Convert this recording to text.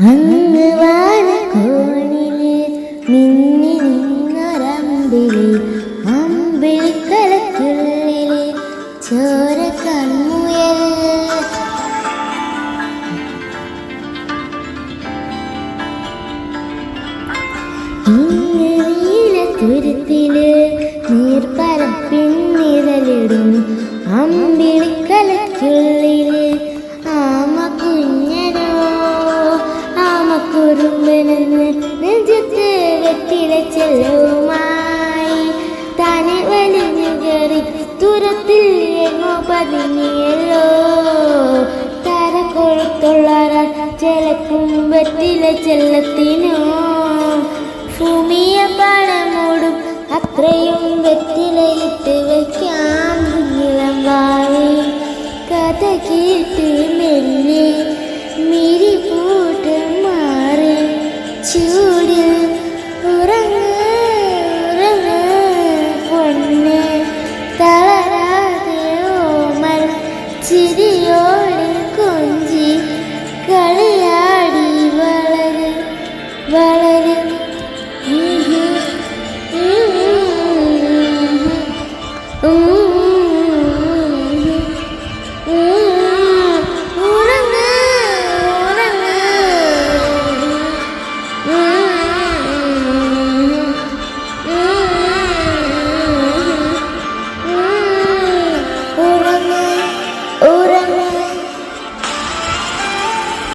അങ്ങ് വാനക്കോണില് മിന്നി നിന്നൊരമ്പിളി അമ്പിളിക്കലയ്ക്കുള്ളില് ചോര കൺമുയൽ ഇന്ന് നീലത്തുരുത്തില് നീർപ്പരപ്പിൻ നിഴലിടും അമ്പിളിക്കലയ്ക്കുള്ളില് ആമ കുഞ്ഞനോ കുറുമ്പനെന്ന് നെഞ്ചത്ത് വെറ്റില ചെല്ലവുമായി താനെ വലിഞ്ഞു കയറി ദൂരത്തിൽ എങ്ങോ പതിഞ്ഞല്ലോ തര കൊഴുത്തുള്ള ചെലക്കും വെറ്റില ചെല്ലത്തിനോ ഭൂമിയെ പണമൂടും അത്രയും വെറ്റിലയിട്ട് വയ്ക്കാം.